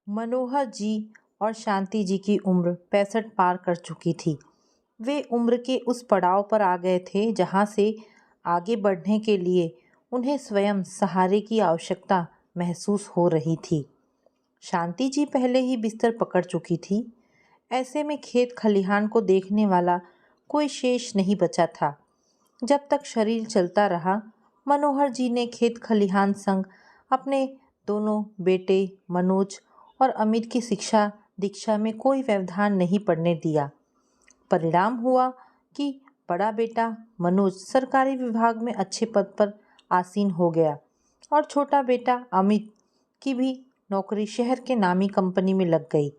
मनोहर जी और शांति जी की उम्र 65 पार कर चुकी थी। वे उम्र के उस पड़ाव पर आ गए थे जहाँ से आगे बढ़ने के लिए उन्हें स्वयं सहारे की आवश्यकता महसूस हो रही थी। शांति जी पहले ही बिस्तर पकड़ चुकी थी। ऐसे में खेत खलिहान को देखने वाला कोई शेष नहीं बचा था। जब तक शरीर चलता रहा, मनोहर जी ने खेत खलिहान संग अपने दोनों बेटे मनोज और अमित की शिक्षा दीक्षा में कोई व्यवधान नहीं पड़ने दिया। परिणाम हुआ कि बड़ा बेटा मनोज सरकारी विभाग में अच्छे पद पर आसीन हो गया और छोटा बेटा अमित की भी नौकरी शहर के नामी कंपनी में लग गई।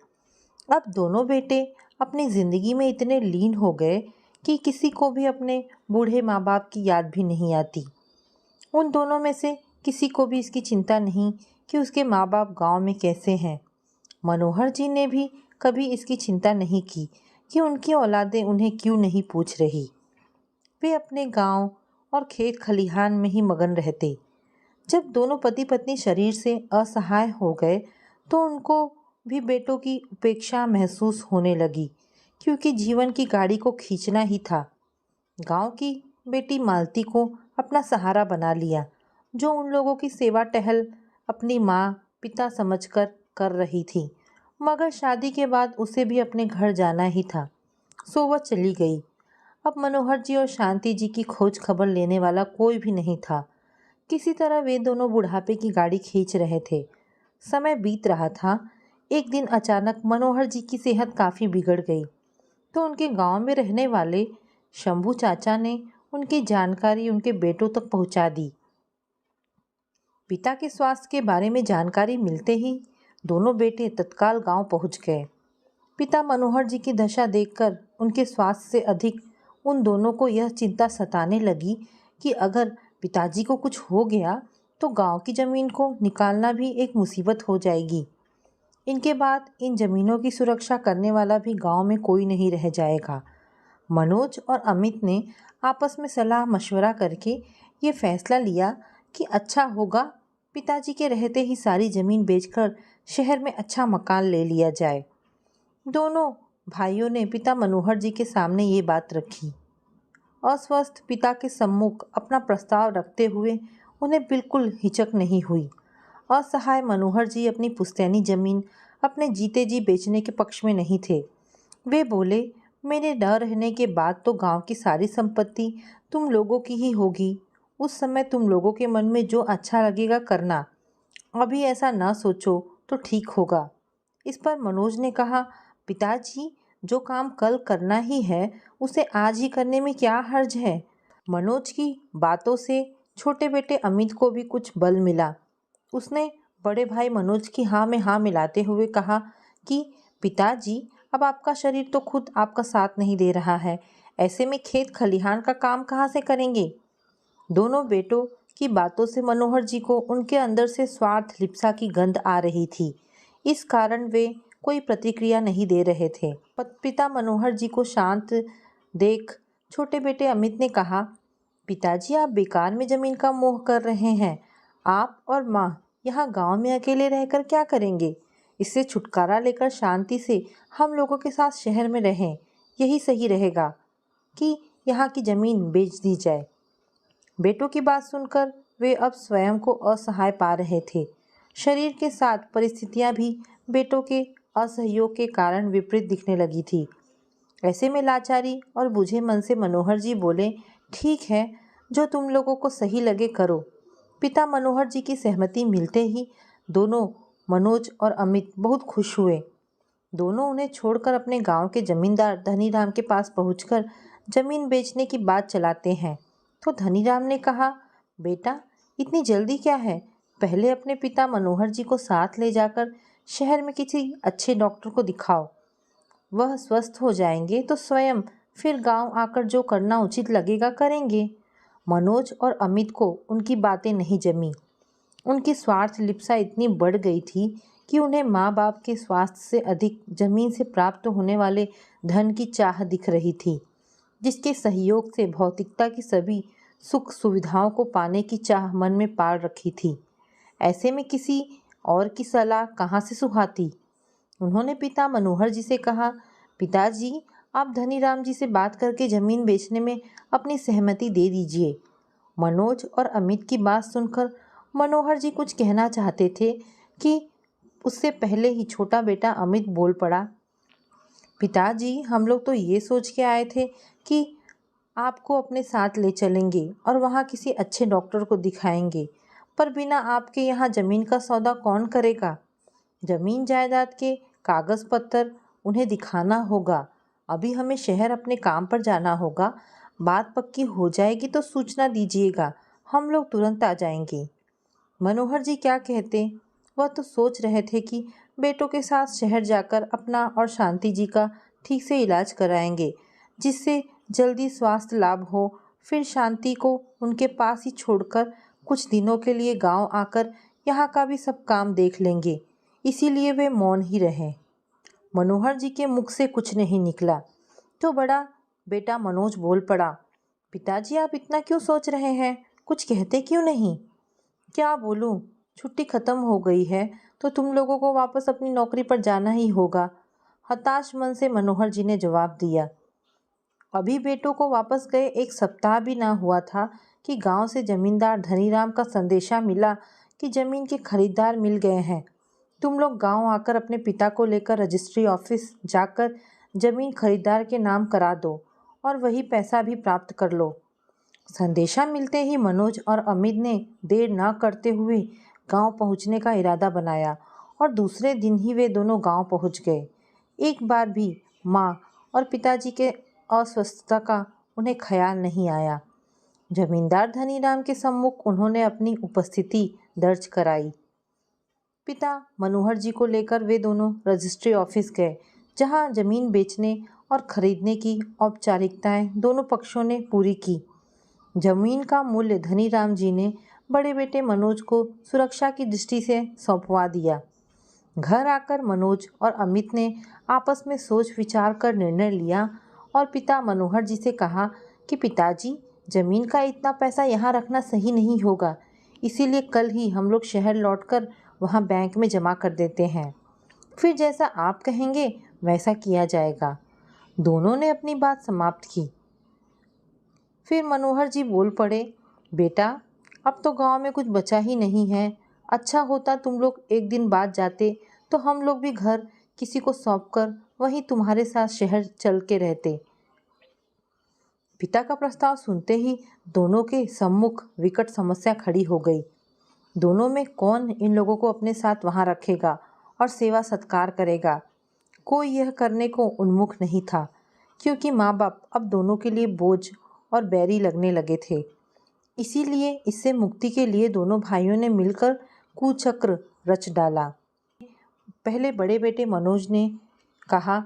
अब दोनों बेटे अपनी ज़िंदगी में इतने लीन हो गए कि किसी को भी अपने बूढ़े माँ बाप की याद भी नहीं आती। उन दोनों में से किसी को भी इसकी चिंता नहीं कि उसके माँ बाप गांव में कैसे हैं। मनोहर जी ने भी कभी इसकी चिंता नहीं की कि उनकी औलादें उन्हें क्यों नहीं पूछ रही। वे अपने गांव और खेत खलिहान में ही मगन रहते। जब दोनों पति पत्नी शरीर से असहाय हो गए तो उनको भी बेटों की उपेक्षा महसूस होने लगी, क्योंकि जीवन की गाड़ी को खींचना ही था। गांव की बेटी मालती को अपना सहारा बना लिया, जो उन लोगों की सेवा टहल अपनी माँ पिता समझकर कर रही थी। मगर शादी के बाद उसे भी अपने घर जाना ही था, सो वह चली गई। अब मनोहर जी और शांति जी की खोज खबर लेने वाला कोई भी नहीं था। किसी तरह वे दोनों बुढ़ापे की गाड़ी खींच रहे थे। समय बीत रहा था। एक दिन अचानक मनोहर जी की सेहत काफ़ी बिगड़ गई, तो उनके गांव में रहने वाले शंभू चाचा ने उनकी जानकारी उनके बेटों तक पहुंचा दी। पिता के स्वास्थ्य के बारे में जानकारी मिलते ही दोनों बेटे तत्काल गांव पहुंच गए। पिता मनोहर जी की दशा देखकर उनके स्वास्थ्य से अधिक उन दोनों को यह चिंता सताने लगी कि अगर पिताजी को कुछ हो गया तो गांव की ज़मीन को निकालना भी एक मुसीबत हो जाएगी। इनके बाद इन ज़मीनों की सुरक्षा करने वाला भी गांव में कोई नहीं रह जाएगा। मनोज और अमित ने आपस में सलाह मशवरा करके ये फैसला लिया कि अच्छा होगा पिताजी के रहते ही सारी ज़मीन बेचकर शहर में अच्छा मकान ले लिया जाए। दोनों भाइयों ने पिता मनोहर जी के सामने ये बात रखी। अस्वस्थ पिता के सम्मुख अपना प्रस्ताव रखते हुए उन्हें बिल्कुल हिचक नहीं हुई। असहाय मनोहर जी अपनी पुश्तैनी जमीन अपने जीते जी बेचने के पक्ष में नहीं थे। वे बोले, मेरे न रहने के बाद तो गांव की सारी संपत्ति तुम लोगों की ही होगी। उस समय तुम लोगों के मन में जो अच्छा लगेगा करना, अभी ऐसा ना सोचो तो ठीक होगा। इस पर मनोज ने कहा, पिताजी जो काम कल करना ही है उसे आज ही करने में क्या हर्ज है। मनोज की बातों से छोटे बेटे अमित को भी कुछ बल मिला। उसने बड़े भाई मनोज की हाँ में हाँ मिलाते हुए कहा कि पिताजी अब आपका शरीर तो खुद आपका साथ नहीं दे रहा है, ऐसे में खेत खलिहान का काम कहाँ से करेंगे। दोनों बेटों की बातों से मनोहर जी को उनके अंदर से स्वार्थ लिप्सा की गंध आ रही थी। इस कारण वे कोई प्रतिक्रिया नहीं दे रहे थे। पिता मनोहर जी को शांत देख छोटे बेटे अमित ने कहा, पिताजी आप बेकार में ज़मीन का मोह कर रहे हैं। आप और माँ यहाँ गांव में अकेले रहकर क्या करेंगे। इससे छुटकारा लेकर शांति से हम लोगों के साथ शहर में रहें। यही सही रहेगा कि यहाँ की ज़मीन बेच दी जाए। बेटों की बात सुनकर वे अब स्वयं को असहाय पा रहे थे। शरीर के साथ परिस्थितियाँ भी बेटों के असहयोग के कारण विपरीत दिखने लगी थी। ऐसे में लाचारी और बुझे मन से मनोहर जी बोले, ठीक है, जो तुम लोगों को सही लगे करो। पिता मनोहर जी की सहमति मिलते ही दोनों मनोज और अमित बहुत खुश हुए। दोनों उन्हें छोड़कर अपने गांव के जमींदार धनीराम के पास पहुंचकर जमीन बेचने की बात चलाते हैं। तो धनीराम ने कहा, बेटा इतनी जल्दी क्या है, पहले अपने पिता मनोहर जी को साथ ले जाकर शहर में किसी अच्छे डॉक्टर को दिखाओ। वह स्वस्थ हो जाएंगे तो स्वयं फिर गांव आकर जो करना उचित लगेगा करेंगे। मनोज और अमित को उनकी बातें नहीं जमी। उनकी स्वार्थ लिप्सा इतनी बढ़ गई थी कि उन्हें माँ बाप के स्वास्थ्य से अधिक जमीन से प्राप्त होने वाले धन की चाह दिख रही थी, जिसके सहयोग से भौतिकता की सभी सुख सुविधाओं को पाने की चाह मन में पाल रखी थी। ऐसे में किसी और की सलाह कहाँ से सुहाती। उन्होंने पिता मनोहर जी से कहा, पिताजी, आप धनीराम जी से बात करके ज़मीन बेचने में अपनी सहमति दे दीजिए। मनोज और अमित की बात सुनकर मनोहर जी कुछ कहना चाहते थे कि उससे पहले ही छोटा बेटा अमित बोल पड़ा, पिताजी, हम लोग तो ये सोच के आए थे कि आपको अपने साथ ले चलेंगे और वहाँ किसी अच्छे डॉक्टर को दिखाएंगे, पर बिना आपके यहाँ ज़मीन का सौदा कौन करेगा? ज़मीन जायदाद के कागज़ पत्तर उन्हें दिखाना होगा। अभी हमें शहर अपने काम पर जाना होगा। बात पक्की हो जाएगी तो सूचना दीजिएगा, हम लोग तुरंत आ जाएंगे। मनोहर जी क्या कहते? वह तो सोच रहे थे कि बेटों के साथ शहर जाकर अपना और शांति जी का ठीक से इलाज कराएंगे, जिससे जल्दी स्वास्थ्य लाभ हो। फिर शांति को उनके पास ही छोड़कर कुछ दिनों के लिए गांव आकर यहाँ का भी सब काम देख लेंगे। इसीलिए वे मौन ही रहे। मनोहर जी के मुख से कुछ नहीं निकला तो बड़ा बेटा मनोज बोल पड़ा, पिताजी, आप इतना क्यों सोच रहे हैं? कुछ कहते क्यों नहीं? क्या बोलूं, छुट्टी खत्म हो गई है तो तुम लोगों को वापस अपनी नौकरी पर जाना ही होगा। हताश मन से मनोहर जी ने जवाब दिया। अभी बेटों को वापस गए 1 सप्ताह भी ना हुआ था कि गांव से जमींदार धनीराम का संदेशा मिला कि जमीन के खरीदार मिल गए हैं। तुम लोग गांव आकर अपने पिता को लेकर रजिस्ट्री ऑफिस जाकर जमीन खरीदार के नाम करा दो और वही पैसा भी प्राप्त कर लो। संदेशा मिलते ही मनोज और अमित ने देर न करते हुए गांव पहुंचने का इरादा बनाया और दूसरे दिन ही वे दोनों गांव पहुंच गए। एक बार भी माँ और पिताजी के अस्वस्थता का उन्हें ख्याल नहीं आया। जमींदार धनीराम के सम्मुख उन्होंने अपनी उपस्थिति दर्ज कराई। पिता मनोहर जी को लेकर वे दोनों रजिस्ट्री ऑफिस गए, जहां जमीन बेचने और खरीदने की औपचारिकताएं दोनों पक्षों ने पूरी की। जमीन का मूल्य धनीराम जी ने बड़े बेटे मनोज को सुरक्षा की दृष्टि से सौंपवा दिया। घर आकर मनोज और अमित ने आपस में सोच विचार कर निर्णय लिया और पिता मनोहर जी से कहा कि पिताजी, जमीन का इतना पैसा यहाँ रखना सही नहीं होगा, इसीलिए कल ही हम लोग शहर लौटकर वहाँ बैंक में जमा कर देते हैं। फिर जैसा आप कहेंगे वैसा किया जाएगा। दोनों ने अपनी बात समाप्त की। फिर मनोहर जी बोल पड़े, बेटा, अब तो गांव में कुछ बचा ही नहीं है। अच्छा होता तुम लोग एक दिन बाद जाते तो हम लोग भी घर किसी को सौंपकर वहीं तुम्हारे साथ शहर चल के रहते। पिता का प्रस्ताव सुनते ही दोनों के सम्मुख विकट समस्या खड़ी हो गई। दोनों में कौन इन लोगों को अपने साथ वहां रखेगा और सेवा सत्कार करेगा? कोई यह करने को उन्मुख नहीं था, क्योंकि माँ बाप अब दोनों के लिए बोझ और बैरी लगने लगे थे। इसीलिए इससे मुक्ति के लिए दोनों भाइयों ने मिलकर कुचक्र रच डाला। पहले बड़े बेटे मनोज ने कहा,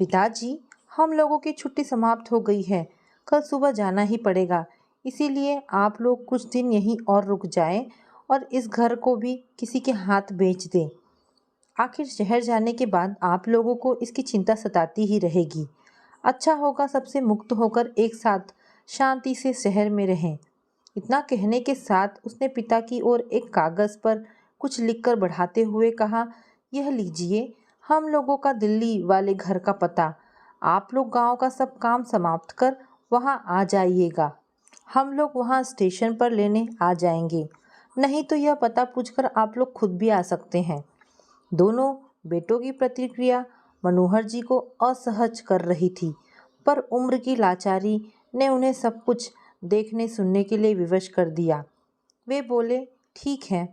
पिताजी, हम लोगों की छुट्टी समाप्त हो गई है, कल सुबह जाना ही पड़ेगा, इसीलिए आप लोग कुछ दिन यहीं और रुक जाएं और इस घर को भी किसी के हाथ बेच दें। आखिर शहर जाने के बाद आप लोगों को इसकी चिंता सताती ही रहेगी। अच्छा होगा सबसे मुक्त होकर एक साथ शांति से शहर में रहें। इतना कहने के साथ उसने पिता की ओर एक कागज़ पर कुछ लिखकर बढ़ाते हुए कहा, यह लीजिए, हम लोगों का दिल्ली वाले घर का पता। आप लोग गांव का सब काम समाप्त कर वहां आ जाइएगा। हम लोग वहां स्टेशन पर लेने आ जाएंगे, नहीं तो यह पता पूछकर आप लोग खुद भी आ सकते हैं। दोनों बेटों की प्रतिक्रिया मनोहर जी को असहज कर रही थी, पर उम्र की लाचारी ने उन्हें सब कुछ देखने सुनने के लिए विवश कर दिया। वे बोले, ठीक है।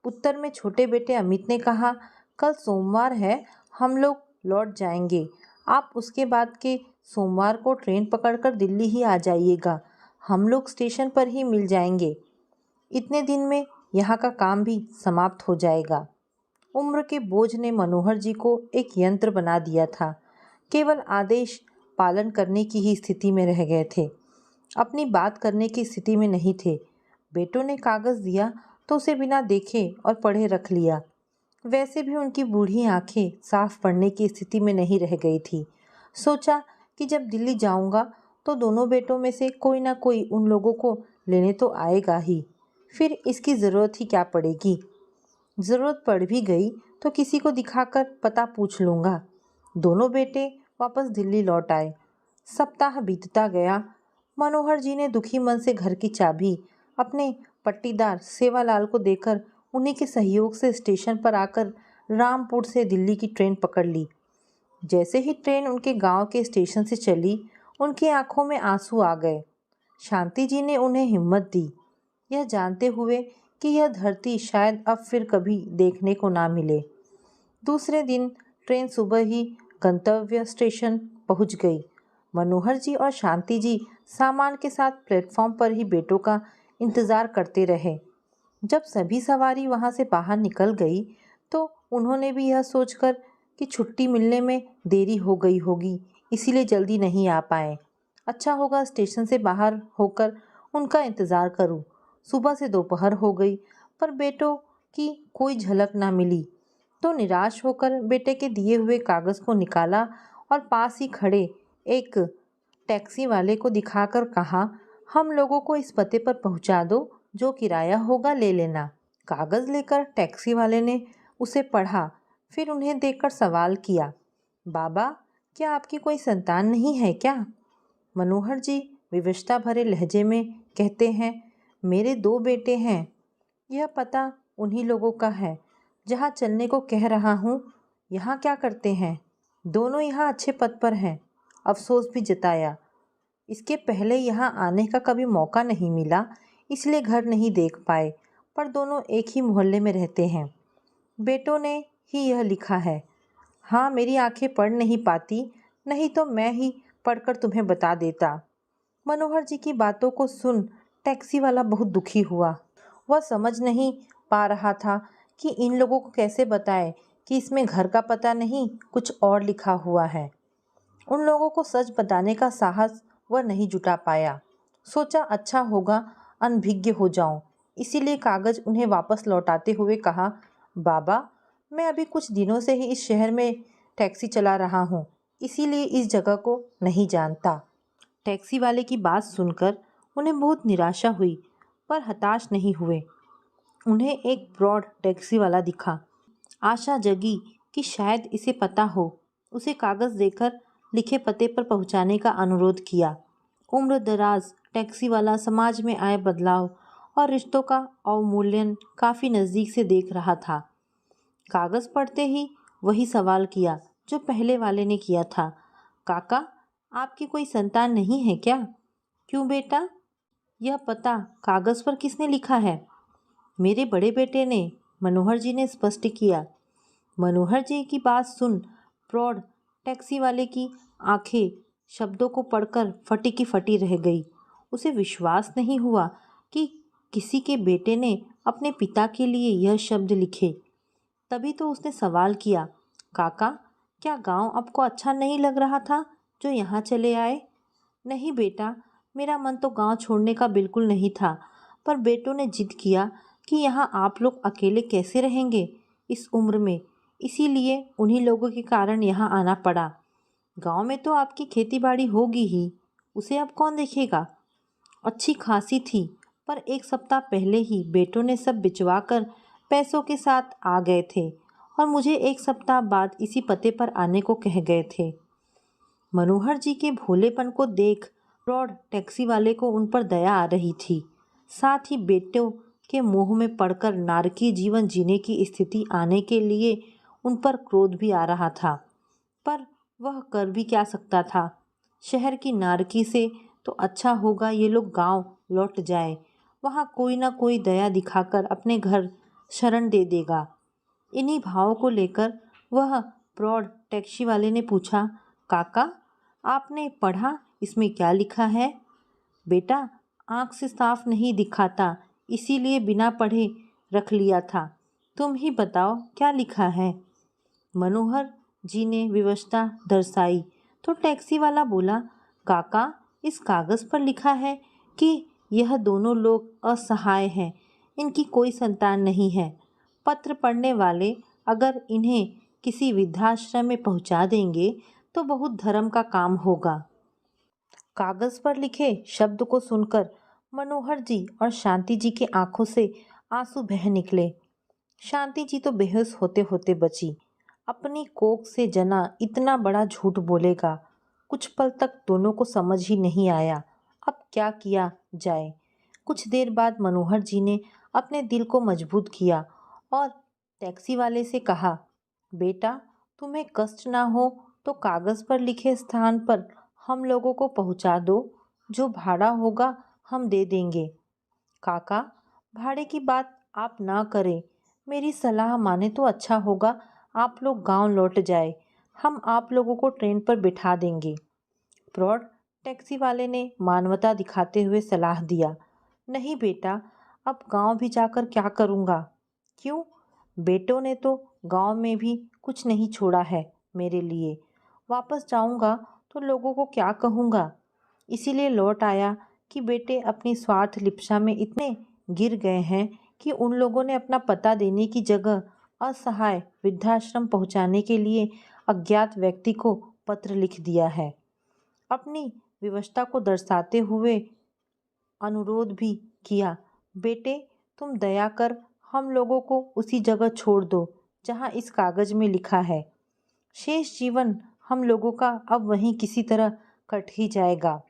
उत्तर में छोटे बेटे अमित ने कहा, कल सोमवार है, हम लोग लौट जाएंगे। आप उसके बाद के सोमवार को ट्रेन पकड़कर दिल्ली ही आ जाइएगा। हम लोग स्टेशन पर ही मिल जाएंगे। इतने दिन में यहाँ का काम भी समाप्त हो जाएगा। उम्र के बोझ ने मनोहर जी को एक यंत्र बना दिया था। केवल आदेश पालन करने की ही स्थिति में रह गए थे, अपनी बात करने की स्थिति में नहीं थे। बेटों ने कागज़ दिया तो उसे बिना देखे और पढ़े रख लिया। वैसे भी उनकी बूढ़ी आंखें साफ पढ़ने की स्थिति में नहीं रह गई थी। सोचा कि जब दिल्ली जाऊंगा तो दोनों बेटों में से कोई ना कोई उन लोगों को लेने तो आएगा ही, फिर इसकी ज़रूरत ही क्या पड़ेगी। ज़रूरत पड़ भी गई तो किसी को दिखाकर पता पूछ लूँगा। दोनों बेटे वापस दिल्ली लौट आए। सप्ताह बीतता गया। मनोहर जी ने दुखी मन से घर की चाबी अपने पट्टीदार सेवालाल को देकर उन्हीं के सहयोग से स्टेशन पर आकर रामपुर से दिल्ली की ट्रेन पकड़ ली। जैसे ही ट्रेन उनके गांव के स्टेशन से चली, उनकी आंखों में आंसू आ गए। शांति जी ने उन्हें हिम्मत दी, यह जानते हुए कि यह धरती शायद अब फिर कभी देखने को ना मिले। दूसरे दिन ट्रेन सुबह ही गंतव्य स्टेशन पहुंच गई। मनोहर जी और शांति जी सामान के साथ प्लेटफॉर्म पर ही बेटों का इंतज़ार करते रहे। जब सभी सवारी वहां से बाहर निकल गई तो उन्होंने भी यह सोचकर कि छुट्टी मिलने में देरी हो गई होगी, इसीलिए जल्दी नहीं आ पाए। अच्छा होगा स्टेशन से बाहर होकर उनका इंतज़ार करूं। सुबह से दोपहर हो गई पर बेटों की कोई झलक ना मिली, तो निराश होकर बेटे के दिए हुए कागज़ को निकाला और पास ही खड़े एक टैक्सी वाले को दिखाकर कहा, हम लोगों को इस पते पर पहुंचा दो, जो किराया होगा ले लेना। कागज़ लेकर टैक्सी वाले ने उसे पढ़ा, फिर उन्हें देखकर सवाल किया, बाबा क्या आपकी कोई संतान नहीं है क्या? मनोहर जी विवशता भरे लहजे में कहते हैं, मेरे 2 बेटे हैं। यह पता उन्हीं लोगों का है जहाँ चलने को कह रहा हूँ। यहाँ क्या करते हैं? दोनों यहाँ अच्छे पद पर हैं। अफसोस भी जताया, इसके पहले यहाँ आने का कभी मौका नहीं मिला, इसलिए घर नहीं देख पाए, पर दोनों एक ही मोहल्ले में रहते हैं। बेटों ने ही यह लिखा है। हाँ, मेरी आंखें पढ़ नहीं पाती, नहीं तो मैं ही पढ़कर तुम्हें बता देता। मनोहर जी की बातों को सुन टैक्सी वाला बहुत दुखी हुआ। वह समझ नहीं पा रहा था कि इन लोगों को कैसे बताए कि इसमें घर का पता नहीं, कुछ और लिखा हुआ है। उन लोगों को सच बताने का साहस वह नहीं जुटा पाया। सोचा अच्छा होगा अनभिज्ञ हो जाऊं, इसीलिए कागज उन्हें वापस लौटाते हुए कहा, बाबा मैं अभी कुछ दिनों से ही इस शहर में टैक्सी चला रहा हूँ, इसीलिए इस जगह को नहीं जानता। टैक्सी वाले की बात सुनकर उन्हें बहुत निराशा हुई, पर हताश नहीं हुए। उन्हें एक ब्रॉड टैक्सी वाला दिखा। आशा जगी कि शायद इसे पता हो। उसे कागज़ देकर लिखे पते पर पहुंचाने का अनुरोध किया। उम्र दराज टैक्सी वाला समाज में आए बदलाव और रिश्तों का अवमूल्यन काफ़ी नज़दीक से देख रहा था। कागज़ पढ़ते ही वही सवाल किया जो पहले वाले ने किया था, काका आपकी कोई संतान नहीं है क्या? क्यों बेटा? यह पता कागज़ पर किसने लिखा है? मेरे बड़े बेटे ने, मनोहर जी ने स्पष्ट किया। मनोहर जी की बात सुन प्रौढ़ टैक्सी वाले की आंखें शब्दों को पढ़कर फटी की फटी रह गई। उसे विश्वास नहीं हुआ कि किसी के बेटे ने अपने पिता के लिए यह शब्द लिखे। तभी तो उसने सवाल किया, काका क्या गांव आपको अच्छा नहीं लग रहा था जो यहाँ चले आए? नहीं बेटा, मेरा मन तो गांव छोड़ने का बिल्कुल नहीं था, पर बेटों ने जिद किया कि यहाँ आप लोग अकेले कैसे रहेंगे इस उम्र में, इसीलिए उन्हीं लोगों के कारण यहाँ आना पड़ा। गांव में तो आपकी खेती बाड़ी होगी ही, उसे अब कौन देखेगा? अच्छी खासी थी, पर 1 सप्ताह पहले ही बेटों ने सब बिचवा कर पैसों के साथ आ गए थे और मुझे 1 सप्ताह बाद इसी पते पर आने को कह गए थे। मनोहर जी के भोलेपन को देख प्रौढ़ टैक्सी वाले को उन पर दया आ रही थी। साथ ही बेटों के मोह में पड़कर नारकीय जीवन जीने की स्थिति आने के लिए उन पर क्रोध भी आ रहा था, पर वह कर भी क्या सकता था। शहर की नारकी से तो अच्छा होगा ये लोग गांव लौट जाए, वहाँ कोई ना कोई दया दिखाकर अपने घर शरण दे देगा। इन्हीं भावों को लेकर वह प्रौढ़ टैक्सी वाले ने पूछा, काका आपने पढ़ा इसमें क्या लिखा है? बेटा आँख से साफ नहीं दिखाता, इसीलिए बिना पढ़े रख लिया था। तुम ही बताओ क्या लिखा है? मनोहर जी ने विवशता दर्शाई तो टैक्सी वाला बोला, काका इस कागज़ पर लिखा है कि यह दोनों लोग असहाय हैं, इनकी कोई संतान नहीं है। पत्र पढ़ने वाले अगर इन्हें किसी वृद्धाश्रम में पहुंचा देंगे तो बहुत धर्म का काम होगा। कागज़ पर लिखे शब्द को सुनकर मनोहर जी और शांति जी की आंखों से आंसू बह निकले। शांति जी तो बेहोश होते होते बची। अपनी कोख से जना इतना बड़ा झूठ बोलेगा, कुछ पल तक दोनों को समझ ही नहीं आया अब क्या किया जाए। कुछ देर बाद मनोहर जी ने अपने दिल को मजबूत किया और टैक्सी वाले से कहा, बेटा तुम्हें कष्ट ना हो तो कागज पर लिखे स्थान पर हम लोगों को पहुंचा दो, जो भाड़ा होगा हम दे देंगे। काका, भाड़े की बात आप ना करें, मेरी सलाह माने तो अच्छा होगा आप लोग गांव लौट जाए, हम आप लोगों को ट्रेन पर बिठा देंगे। प्रौढ़ टैक्सी वाले ने मानवता दिखाते हुए सलाह दिया, नहीं बेटा, अब गांव भी जाकर क्या करूँगा। क्यों, बेटों ने तो गांव में भी कुछ नहीं छोड़ा है मेरे लिए, वापस जाऊंगा तो लोगों को क्या कहूँगा। इसीलिए लौट आया कि बेटे अपनी स्वार्थ लिप्सा में इतने गिर गए हैं कि उन लोगों ने अपना पता देने की जगह असहाय वृद्धाश्रम पहुंचाने के लिए अज्ञात व्यक्ति को पत्र लिख दिया है। अपनी विवशता को दर्शाते हुए अनुरोध भी किया, बेटे तुम दया कर हम लोगों को उसी जगह छोड़ दो जहां इस कागज में लिखा है। शेष जीवन हम लोगों का अब वहीं किसी तरह कट ही जाएगा।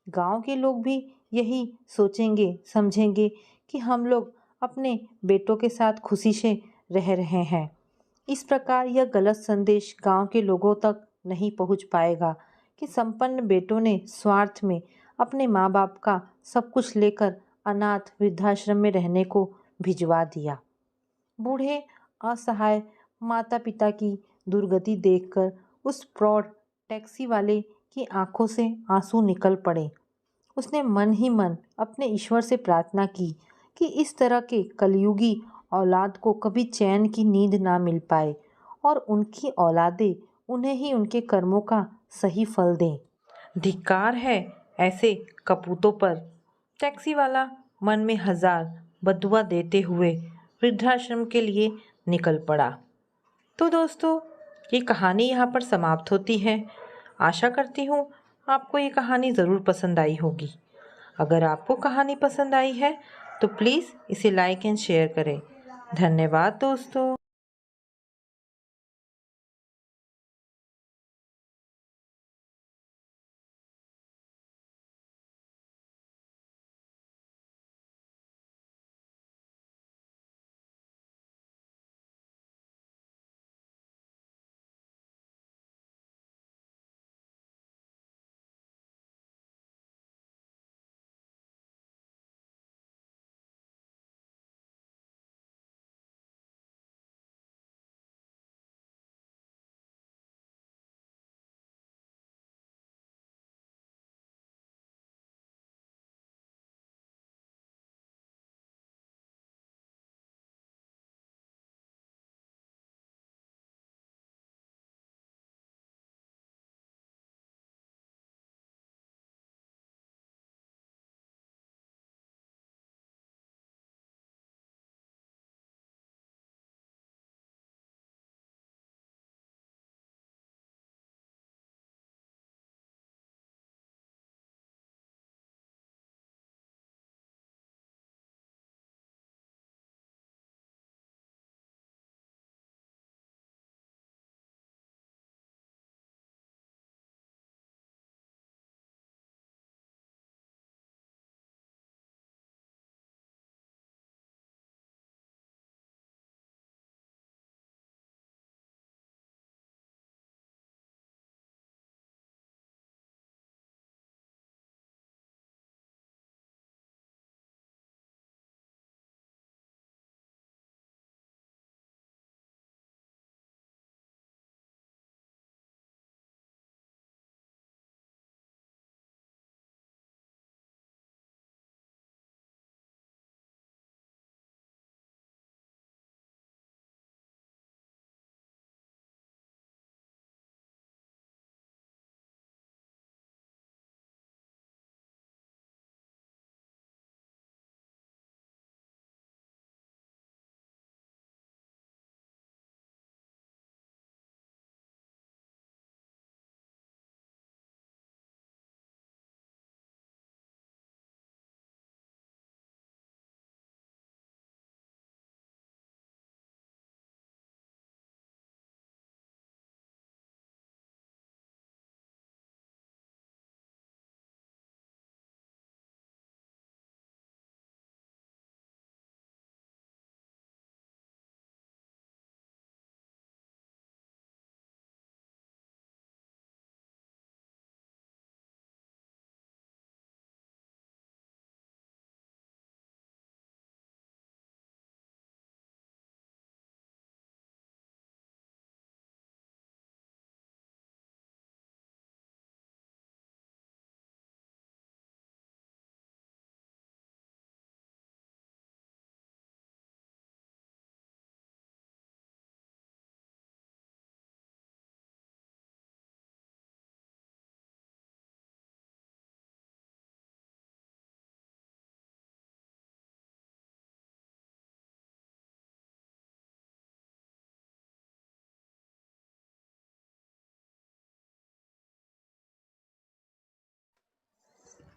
गांव के लोग भी यही सोचेंगे समझेंगे कि हम लोग अपने बेटों के साथ खुशी से रह रहे हैं। इस प्रकार यह गलत संदेश गांव के लोगों तक नहीं पहुंच पाएगा कि संपन्न बेटों ने स्वार्थ में अपने माँ बाप का सब कुछ लेकर अनाथ वृद्धाश्रम में रहने को भिजवा दिया। बूढ़े असहाय माता पिता की दुर्गति देखकर उस प्रौढ़ टैक्सी वाले की आंखों से आंसू निकल पड़े। उसने मन ही मन अपने ईश्वर से प्रार्थना की कि इस तरह के कलयुगी औलाद को कभी चैन की नींद ना मिल पाए और उनकी औलादें उन्हें ही उनके कर्मों का सही फल दें। धिक्कार है ऐसे कपूतों पर। टैक्सी वाला मन में हजार बदुआ देते हुए वृद्धाश्रम के लिए निकल पड़ा। तो दोस्तों, ये कहानी यहाँ पर समाप्त होती है। आशा करती हूँ आपको ये कहानी ज़रूर पसंद आई होगी। अगर आपको कहानी पसंद आई है तो प्लीज़ इसे लाइक एंड शेयर करें। धन्यवाद दोस्तों।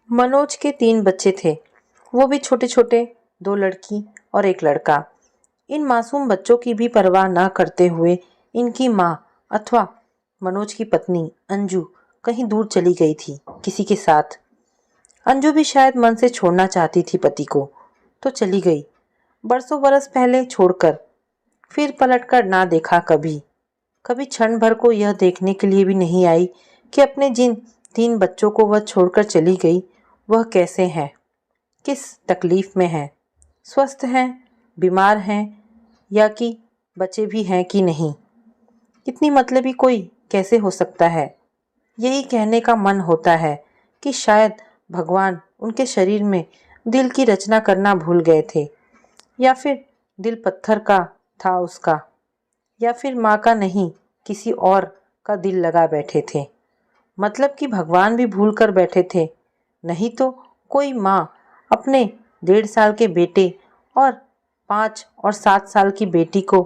मनोज के 3 बच्चे थे, वो भी छोटे छोटे, 2 लड़की और 1 लड़का। इन मासूम बच्चों की भी परवाह न करते हुए इनकी माँ अथवा मनोज की पत्नी अंजू कहीं दूर चली गई थी किसी के साथ। अंजू भी शायद मन से छोड़ना चाहती थी पति को, तो चली गई बरसों बरस पहले छोड़कर, फिर पलटकर ना देखा कभी। कभी क्षण भर को यह देखने के लिए भी नहीं आई कि अपने जिन 3 बच्चों को वह छोड़कर चली गई वह कैसे हैं, किस तकलीफ में हैं, स्वस्थ हैं, बीमार हैं या कि बचे भी हैं कि नहीं। इतनी मतलबी कोई कैसे हो सकता है। यही कहने का मन होता है कि शायद भगवान उनके शरीर में दिल की रचना करना भूल गए थे, या फिर दिल पत्थर का था उसका, या फिर माँ का नहीं किसी और का दिल लगा बैठे थे। मतलब कि भगवान भी भूल कर बैठे थे। नहीं तो कोई माँ अपने 1.5 साल के बेटे और 5 और 7 साल की बेटी को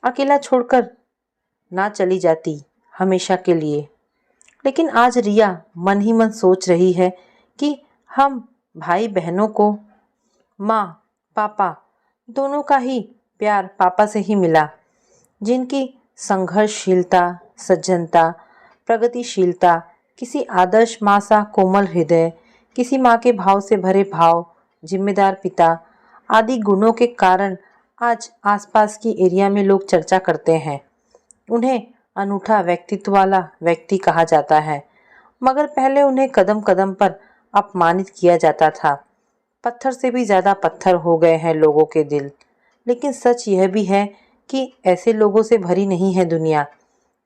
अकेला छोड़कर ना चली जाती हमेशा के लिए। लेकिन आज रिया मन ही मन सोच रही है कि हम भाई बहनों को माँ पापा दोनों का ही प्यार पापा से ही मिला, जिनकी संघर्षशीलता, सज्जनता, प्रगतिशीलता, किसी आदर्श माँ सा कोमल हृदय, किसी माँ के भाव से भरे भाव, जिम्मेदार पिता आदि गुणों के कारण आज आसपास की एरिया में लोग चर्चा करते हैं। उन्हें अनूठा व्यक्तित्व वाला व्यक्ति कहा जाता है, मगर पहले उन्हें कदम कदम पर अपमानित किया जाता था। पत्थर से भी ज़्यादा पत्थर हो गए हैं लोगों के दिल। लेकिन सच यह भी है कि ऐसे लोगों से भरी नहीं है दुनिया।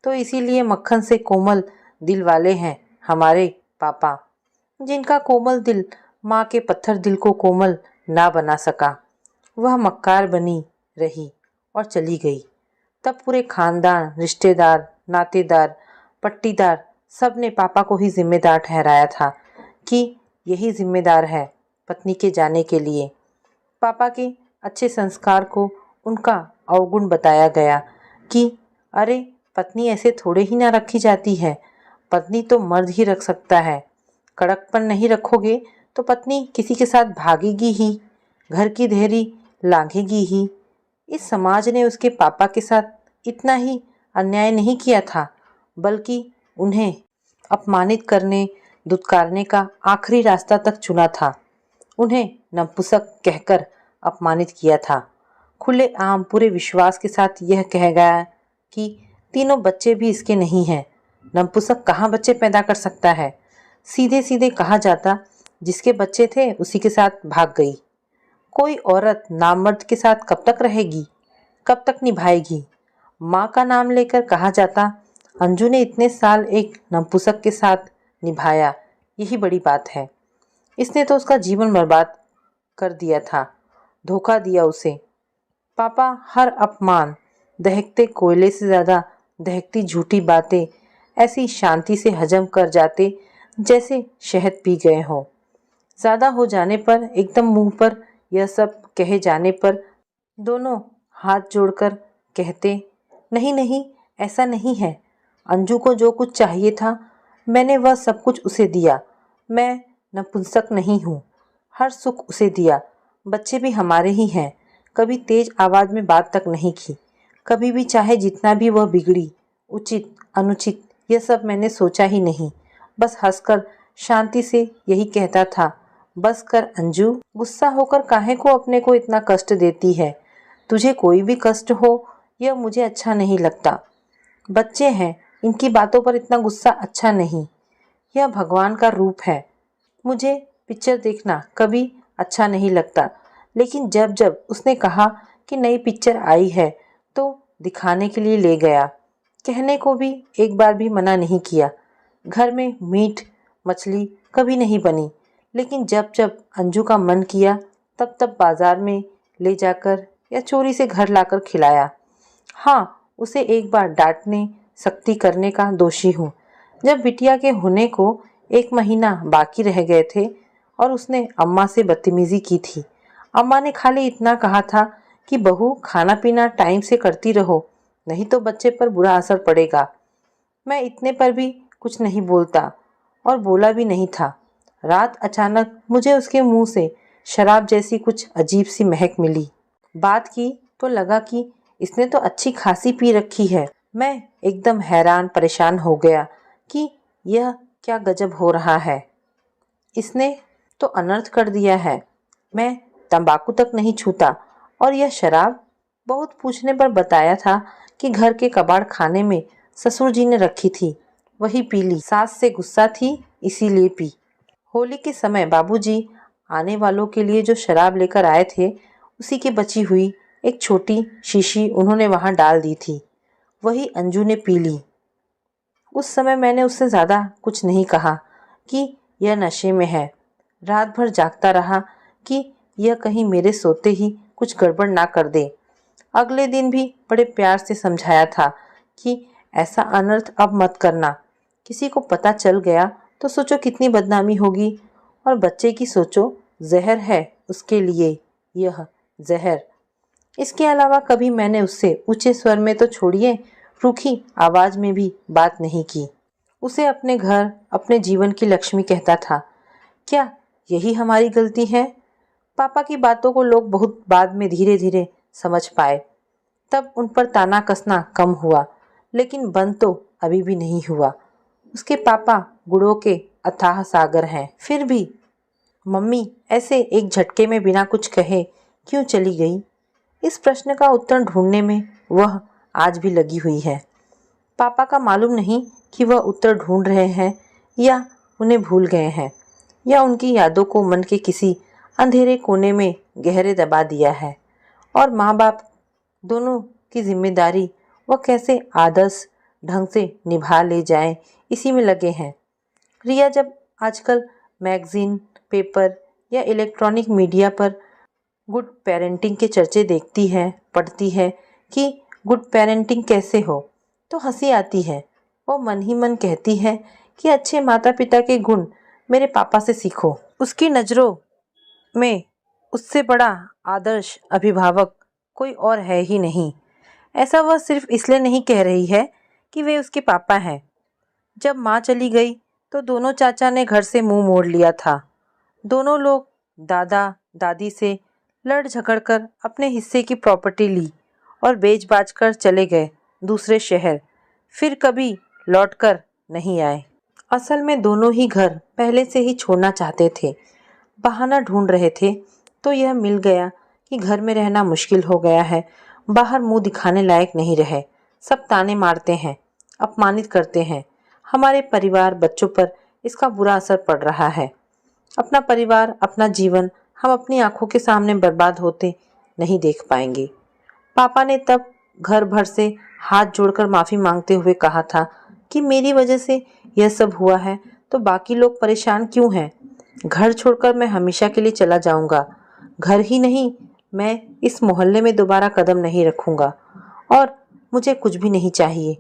तो इसीलिए मक्खन से कोमल दिल वाले हैं हमारे पापा, जिनका कोमल दिल माँ के पत्थर दिल को कोमल ना बना सका। वह मक्कार बनी रही और चली गई। तब पूरे खानदान, रिश्तेदार, नातेदार, पट्टीदार सब ने पापा को ही जिम्मेदार ठहराया था कि यही जिम्मेदार है पत्नी के जाने के लिए। पापा के अच्छे संस्कार को उनका अवगुण बताया गया कि अरे पत्नी ऐसे थोड़े ही ना रखी जाती है, पत्नी तो मर्द ही रख सकता है। कड़कपन नहीं रखोगे तो पत्नी किसी के साथ भागेगी ही, घर की देहरी लांघेगी ही। इस समाज ने उसके पापा के साथ इतना ही अन्याय नहीं किया था, बल्कि उन्हें अपमानित करने, दुत्कारने का आखिरी रास्ता तक चुना था। उन्हें नपुंसक कहकर अपमानित किया था। खुलेआम पूरे विश्वास के साथ यह कह गया कि तीनों बच्चे भी इसके नहीं हैं। नपुंसक कहाँ बच्चे पैदा कर सकता है। सीधे सीधे कहा जाता जिसके बच्चे थे उसी के साथ भाग गई। कोई औरत नामर्द के साथ कब तक रहेगी, कब तक निभाएगी। माँ का नाम लेकर कहा जाता अंजू ने इतने साल एक नपुंसक के साथ निभाया, यही बड़ी बात है। इसने तो उसका जीवन बर्बाद कर दिया था, धोखा दिया उसे। पापा हर अपमान, दहकते कोयले से ज़्यादा दहकती झूठी बातें ऐसी शांति से हजम कर जाते जैसे शहद पी गए हों। ज़्यादा हो जाने पर, एकदम मुंह पर यह सब कहे जाने पर दोनों हाथ जोड़कर कहते, नहीं नहीं ऐसा नहीं है। अंजू को जो कुछ चाहिए था मैंने वह सब कुछ उसे दिया। मैं नपुंसक नहीं हूँ। हर सुख उसे दिया। बच्चे भी हमारे ही हैं। कभी तेज आवाज़ में बात तक नहीं की। कभी भी चाहे जितना भी वह बिगड़ी, उचित अनुचित यह सब मैंने सोचा ही नहीं। बस हंसकर शांति से यही कहता था, बस कर अंजू, गुस्सा होकर काहे को अपने को इतना कष्ट देती है। तुझे कोई भी कष्ट हो यह मुझे अच्छा नहीं लगता। बच्चे हैं, इनकी बातों पर इतना गुस्सा अच्छा नहीं। यह भगवान का रूप है। मुझे पिक्चर देखना कभी अच्छा नहीं लगता, लेकिन जब जब उसने कहा कि नई पिक्चर आई है तो दिखाने के लिए ले गया। कहने को भी एक बार भी मना नहीं किया। घर में मीट मछली कभी नहीं बनी, लेकिन जब जब अंजू का मन किया तब तब बाजार में ले जाकर या चोरी से घर लाकर खिलाया। हाँ, उसे एक बार डांटने सख्ती करने का दोषी हूँ। जब बिटिया के होने को 1 महीना बाकी रह गए थे और उसने अम्मा से बदतमीजी की थी। अम्मा ने खाली इतना कहा था कि बहू खाना पीना टाइम से करती रहो, नहीं तो बच्चे पर बुरा असर पड़ेगा। मैं इतने पर भी कुछ नहीं बोलता और बोला भी नहीं था। रात अचानक मुझे उसके मुंह से शराब जैसी कुछ अजीब सी महक मिली। बात की तो लगा कि इसने तो अच्छी खासी पी रखी है। मैं एकदम हैरान परेशान हो गया कि यह क्या गजब हो रहा है। इसने तो अनर्थ कर दिया है। मैं तंबाकू तक नहीं छूता और यह शराब, बहुत पूछने पर बताया था कि घर के कबाड़ खाने में ससुर जी ने रखी थी, वही पी ली। सास से गुस्सा थी इसीलिए पी। होली के समय बाबूजी आने वालों के लिए जो शराब लेकर आए थे, उसी की बची हुई एक छोटी शीशी उन्होंने वहां डाल दी थी, वही अंजू ने पी ली। उस समय मैंने उससे ज़्यादा कुछ नहीं कहा कि यह नशे में है। रात भर जागता रहा कि यह कहीं मेरे सोते ही कुछ गड़बड़ ना कर दे। अगले दिन भी बड़े प्यार से समझाया था कि ऐसा अनर्थ अब मत करना, किसी को पता चल गया तो सोचो कितनी बदनामी होगी, और बच्चे की सोचो, जहर है उसके लिए यह जहर। इसके अलावा कभी मैंने उससे ऊंचे स्वर में तो छोड़िए, रूखी आवाज में भी बात नहीं की। उसे अपने घर, अपने जीवन की लक्ष्मी कहता था। क्या यही हमारी गलती है? पापा की बातों को लोग बहुत बाद में धीरे धीरे समझ पाए। तब उन पर ताना कसना कम हुआ, लेकिन बंद तो अभी भी नहीं हुआ। उसके पापा गुणों के अथाह सागर हैं। फिर भी मम्मी ऐसे एक झटके में बिना कुछ कहे क्यों चली गई? इस प्रश्न का उत्तर ढूंढने में वह आज भी लगी हुई है। पापा का मालूम नहीं कि वह उत्तर ढूंढ रहे हैं या उन्हें भूल गए हैं, या उनकी यादों को मन के किसी अंधेरे कोने में गहरे दबा दिया है। और माँ बाप दोनों की जिम्मेदारी वह कैसे आदर्श ढंग से निभा ले जाएं, इसी में लगे हैं। रिया जब आजकल मैगजीन, पेपर या इलेक्ट्रॉनिक मीडिया पर गुड पेरेंटिंग के चर्चे देखती है, पढ़ती है कि गुड पेरेंटिंग कैसे हो, तो हंसी आती है। वो मन ही मन कहती है कि अच्छे माता पिता के गुण मेरे पापा से सीखो। उसकी नज़रों में उससे बड़ा आदर्श अभिभावक कोई और है ही नहीं। ऐसा वह सिर्फ इसलिए नहीं कह रही है कि वे उसके पापा हैं। जब माँ चली गई तो दोनों चाचा ने घर से मुंह मोड़ लिया था। दोनों लोग दादा दादी से लड़ झगड़ कर अपने हिस्से की प्रॉपर्टी ली और बेच बाच कर चले गए दूसरे शहर, फिर कभी लौटकर नहीं आए। असल में दोनों ही घर पहले से ही छोड़ना चाहते थे। बहाना ढूंढ रहे थे तो यह मिल गया कि घर में रहना मुश्किल हो गया है, बाहर मुंह दिखाने लायक नहीं रहे। सब ताने मारते हैं, अपमानित करते हैं। हमारे परिवार, बच्चों पर इसका बुरा असर पड़ रहा है। अपना परिवार, अपना जीवन हम अपनी आंखों के सामने बर्बाद होते नहीं देख पाएंगे। पापा ने तब घर भर से हाथ जोड़कर माफ़ी मांगते हुए कहा था कि मेरी वजह से यह सब हुआ है, तो बाकी लोग परेशान क्यों हैं? घर छोड़कर मैं हमेशा के लिए चला जाऊंगा। घर ही नहीं, मैं इस मोहल्ले में दोबारा कदम नहीं रखूंगा और मुझे कुछ भी नहीं चाहिए।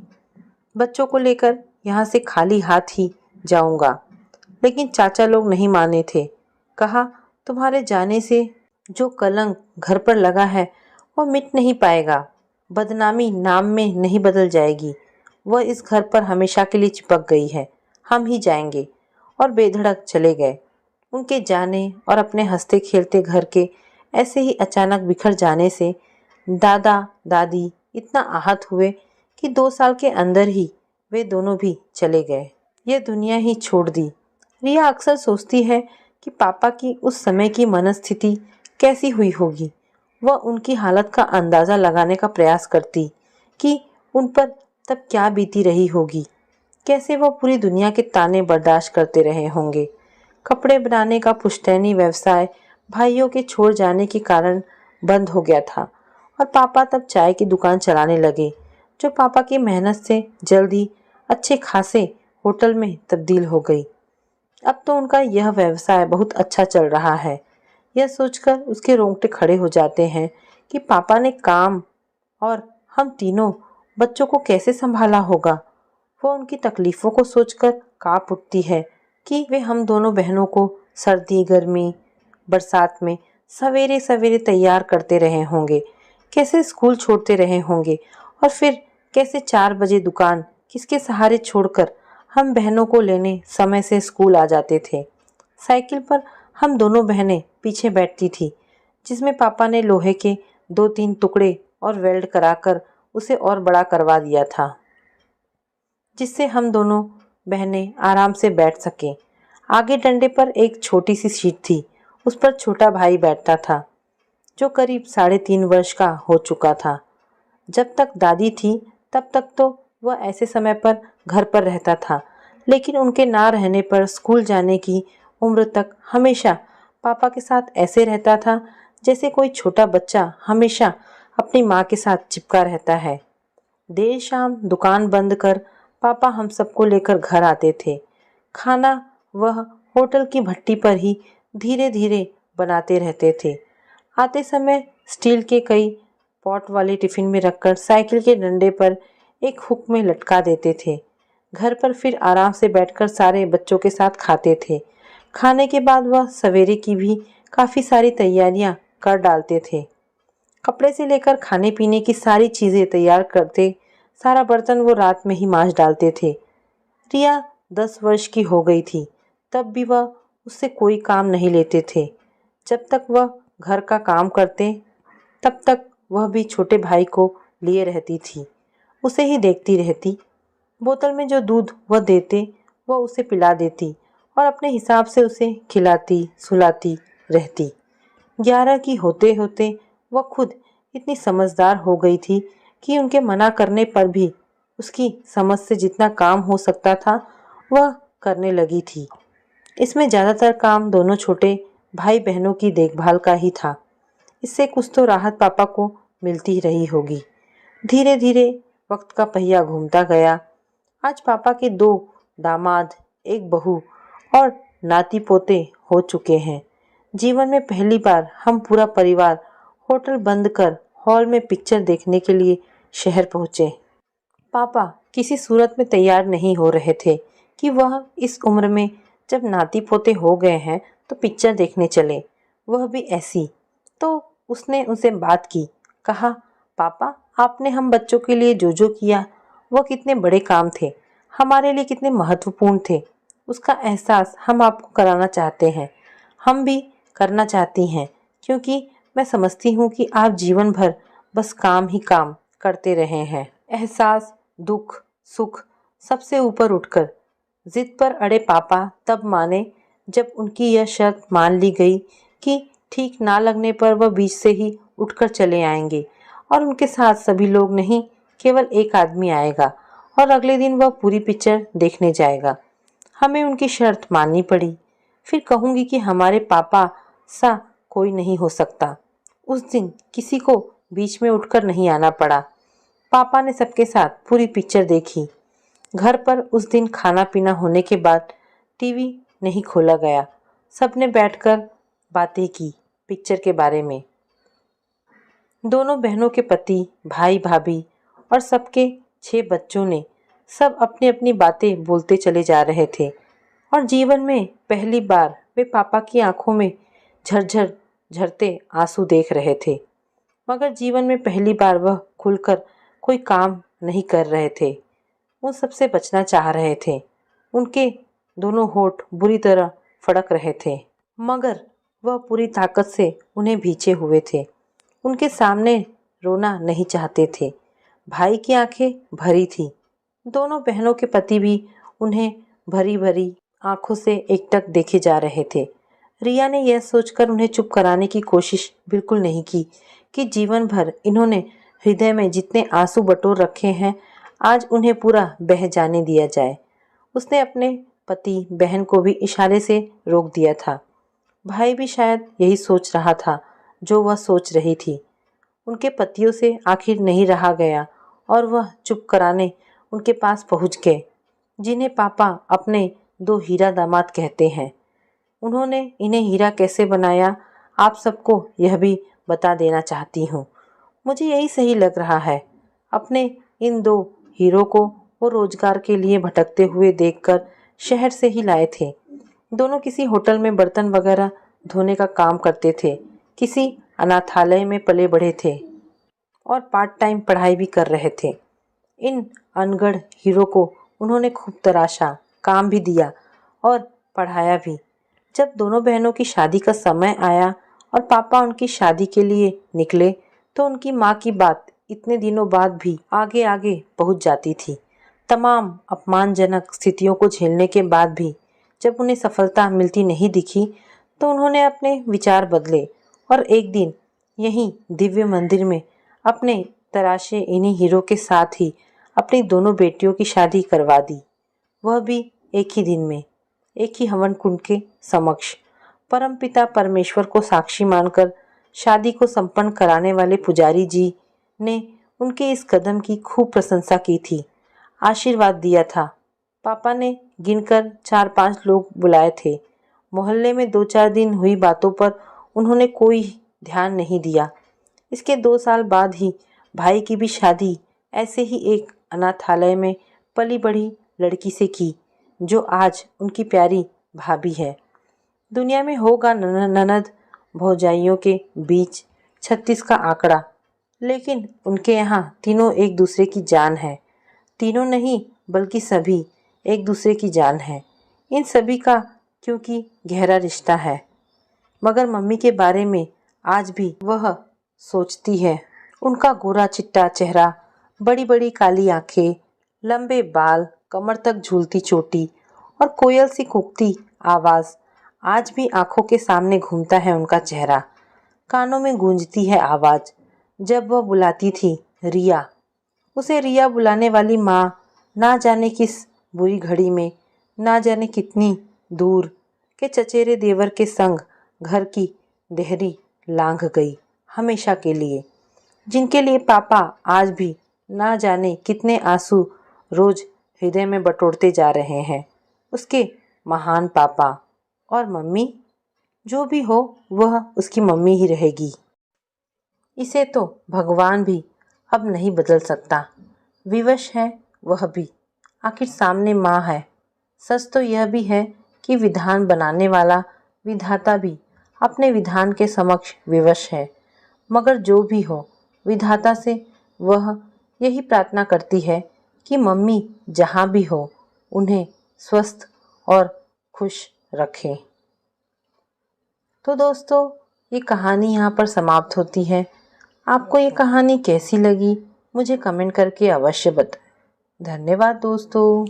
बच्चों को लेकर यहाँ से खाली हाथ ही जाऊंगा। लेकिन चाचा लोग नहीं माने थे। कहा, तुम्हारे जाने से जो कलंक घर पर लगा है वो मिट नहीं पाएगा। बदनामी नाम में नहीं बदल जाएगी। वह इस घर पर हमेशा के लिए चिपक गई है। हम ही जाएंगे। और बेधड़क चले गए। उनके जाने और अपने हंसते खेलते घर के ऐसे ही अचानक बिखर जाने से दादा दादी इतना आहत हुए कि 2 साल के अंदर ही वे दोनों भी चले गए। ये दुनिया ही छोड़ दी। रिया अक्सर सोचती है कि पापा की उस समय की मनस्थिति कैसी हुई होगी। वह उनकी हालत का अंदाज़ा लगाने का प्रयास करती कि उन पर तब क्या बीती रही होगी। कैसे वह पूरी दुनिया के ताने बर्दाश्त करते रहे होंगे। कपड़े बनाने का पुश्तैनी व्यवसाय भाइयों के छोड़ जाने के कारण बंद हो गया था और पापा तब चाय की दुकान चलाने लगे, जो पापा की मेहनत से जल्द ही अच्छे खासे होटल में तब्दील हो गई। अब तो उनका यह व्यवसाय बहुत अच्छा चल रहा है। यह सोचकर उसके रोंगटे खड़े हो जाते हैं कि पापा ने काम और हम तीनों बच्चों को कैसे संभाला होगा। वो उनकी तकलीफ़ों को सोचकर कांप उठती है कि वे हम दोनों बहनों को सर्दी, गर्मी, बरसात में सवेरे सवेरे तैयार करते रहे होंगे, कैसे स्कूल छोड़ते रहे होंगे और फिर कैसे 4 बजे दुकान किसके सहारे छोड़कर हम बहनों को लेने समय से स्कूल आ जाते थे। साइकिल पर हम दोनों बहनें पीछे बैठती थी, जिसमें पापा ने लोहे के 2-3 टुकड़े और वेल्ड कराकर उसे और बड़ा करवा दिया था, जिससे हम दोनों बहनें आराम से बैठ सकें। आगे डंडे पर एक छोटी सी सीट थी, उस पर छोटा भाई बैठता था, जो करीब 3.5 वर्ष का हो चुका था। जब तक दादी थी तब तक तो वह ऐसे समय पर घर पर रहता था, लेकिन उनके ना रहने पर स्कूल जाने की उम्र तक हमेशा पापा के साथ ऐसे रहता था जैसे कोई छोटा बच्चा हमेशा अपनी माँ के साथ चिपका रहता है। देर शाम दुकान बंद कर पापा हम सबको लेकर घर आते थे। खाना वह होटल की भट्टी पर ही धीरे धीरे बनाते रहते थे। आते समय स्टील के कई पॉट वाले टिफिन में रखकर साइकिल के डंडे पर एक हुक में लटका देते थे। घर पर फिर आराम से बैठकर सारे बच्चों के साथ खाते थे। खाने के बाद वह सवेरे की भी काफ़ी सारी तैयारियां कर डालते थे। कपड़े से लेकर खाने पीने की सारी चीज़ें तैयार करते, सारा बर्तन वो रात में ही मांज डालते थे। रिया 10 वर्ष की हो गई थी, तब भी वह उससे कोई काम नहीं लेते थे। जब तक वह घर का काम करते तब तक वह भी छोटे भाई को लिए रहती थी, उसे ही देखती रहती। बोतल में जो दूध वह देते वह उसे पिला देती और अपने हिसाब से उसे खिलाती सुलाती रहती। 11 की होते होते वह खुद इतनी समझदार हो गई थी कि उनके मना करने पर भी उसकी समझ से जितना काम हो सकता था वह करने लगी थी। इसमें ज़्यादातर काम दोनों छोटे भाई बहनों की देखभाल का ही था। इससे कुछ तो राहत पापा को मिलती ही रही होगी। धीरे धीरे वक्त का पहिया घूमता गया। आज पापा के 2 दामाद, एक बहू और नाती पोते हो चुके हैं। जीवन में पहली बार हम पूरा परिवार होटल बंद कर हॉल में पिक्चर देखने के लिए शहर पहुंचे। पापा किसी सूरत में तैयार नहीं हो रहे थे कि वह इस उम्र में जब नाती पोते हो गए हैं तो पिक्चर देखने चले, वह भी ऐसी। तो उसने उनसे बात की, कहा, पापा आपने हम बच्चों के लिए जो जो किया वह कितने बड़े काम थे, हमारे लिए कितने महत्वपूर्ण थे। उसका एहसास हम आपको कराना चाहते हैं। हम भी करना चाहती हैं, क्योंकि मैं समझती हूँ कि आप जीवन भर बस काम ही काम करते रहे हैं। एहसास, दुख, सुख सबसे ऊपर उठकर जिद पर अड़े पापा तब माने जब उनकी यह शर्त मान ली गई कि ठीक ना लगने पर वह बीच से ही उठकर चले आएंगे और उनके साथ सभी लोग नहीं, केवल एक आदमी आएगा और अगले दिन वह पूरी पिक्चर देखने जाएगा। हमें उनकी शर्त माननी पड़ी। फिर कहूँगी कि हमारे पापा सा कोई नहीं हो सकता। उस दिन किसी को बीच में उठकर नहीं आना पड़ा। पापा ने सबके साथ पूरी पिक्चर देखी। घर पर उस दिन खाना पीना होने के बाद टीवी नहीं खोला गया। सबने बैठकर बातें की पिक्चर के बारे में। दोनों बहनों के पति, भाई भाभी और सबके 6 बच्चों ने सब अपनी अपनी बातें बोलते चले जा रहे थे और जीवन में पहली बार वे पापा की आंखों में झरझर झरते आंसू देख रहे थे। मगर जीवन में पहली बार वह खुलकर कोई काम नहीं कर रहे थे। उन सबसे बचना चाह रहे थे। उनके दोनों होंठ बुरी तरह फड़क रहे थे, मगर वह पूरी ताकत से उन्हें भींचे हुए थे। उनके सामने रोना नहीं चाहते थे। भाई की आंखें भरी थी। दोनों बहनों के पति भी उन्हें भरी भरी आंखों से एकटक देखे जा रहे थे। रिया ने यह सोचकर उन्हें चुप कराने की कोशिश बिल्कुल नहीं की कि जीवन भर इन्होंने हृदय में जितने आंसू बटोर रखे हैं, आज उन्हें पूरा बह जाने दिया जाए। उसने अपने पति बहन को भी इशारे से रोक दिया था। भाई भी शायद यही सोच रहा था जो वह सोच रही थी। उनके पतियों से आखिर नहीं रहा गया और वह चुप कराने उनके पास पहुंच गए, जिन्हें पापा अपने 2 हीरा दामाद कहते हैं। उन्होंने इन्हें हीरा कैसे बनाया, आप सबको यह भी बता देना चाहती हूँ। मुझे यही सही लग रहा है। अपने इन 2 हीरो को वो रोजगार के लिए भटकते हुए देखकर शहर से ही लाए थे। दोनों किसी होटल में बर्तन वगैरह धोने का काम करते थे, किसी अनाथालय में पले बढ़े थे और पार्ट टाइम पढ़ाई भी कर रहे थे। इन अनगढ़ हीरो को उन्होंने खूब तराशा, काम भी दिया और पढ़ाया भी। जब दोनों बहनों की शादी का समय आया और पापा उनकी शादी के लिए निकले तो उनकी माँ की बात इतने दिनों बाद भी आगे आगे पहुंच जाती थी। तमाम अपमानजनक स्थितियों को झेलने के बाद भी जब उन्हें सफलता मिलती नहीं दिखी तो उन्होंने अपने विचार बदले और एक दिन यहीं दिव्य मंदिर में अपने तराशे इन्हीं हीरो के साथ ही अपनी दोनों बेटियों की शादी करवा दी, वह भी एक ही दिन में, एक ही हवन कुंड के समक्ष। परमपिता परमेश्वर को साक्षी मानकर शादी को संपन्न कराने वाले पुजारी जी ने उनके इस कदम की खूब प्रशंसा की थी, आशीर्वाद दिया था। पापा ने गिनकर 4-5 लोग बुलाए थे। मोहल्ले में 2-4 दिन हुई बातों पर उन्होंने कोई ध्यान नहीं दिया। इसके 2 साल बाद ही भाई की भी शादी ऐसे ही एक अनाथालय में पली बढ़ी लड़की से की, जो आज उनकी प्यारी भाभी है। दुनिया में होगा ननद भौजाइयों के बीच 36 का आंकड़ा, लेकिन उनके यहाँ तीनों एक दूसरे की जान है। तीनों नहीं बल्कि सभी एक दूसरे की जान है। इन सभी का क्योंकि गहरा रिश्ता है। मगर मम्मी के बारे में आज भी वह सोचती है। उनका गोरा चिट्टा चेहरा, बड़ी बड़ी काली आंखें, लंबे बाल, कमर तक झूलती चोटी और कोयल सी कूकती आवाज़ आज भी आंखों के सामने घूमता है। उनका चेहरा, कानों में गूंजती है आवाज़ जब वह बुलाती थी रिया। उसे रिया बुलाने वाली माँ ना जाने किस बुरी घड़ी में, ना जाने कितनी दूर के चचेरे देवर के संग घर की देहरी लांघ गई हमेशा के लिए, जिनके लिए पापा आज भी ना जाने कितने आंसू रोज हृदय में बटोरते जा रहे हैं। उसके महान पापा और मम्मी, जो भी हो वह उसकी मम्मी ही रहेगी। इसे तो भगवान भी अब नहीं बदल सकता। विवश है वह भी, आखिर सामने माँ है। सच तो यह भी है कि विधान बनाने वाला विधाता भी अपने विधान के समक्ष विवश है। मगर जो भी हो, विधाता से वह यही प्रार्थना करती है कि मम्मी जहाँ भी हो उन्हें स्वस्थ और खुश रखें। तो दोस्तों, ये कहानी यहाँ पर समाप्त होती है। आपको ये कहानी कैसी लगी मुझे कमेंट करके अवश्य बताएं। धन्यवाद दोस्तों।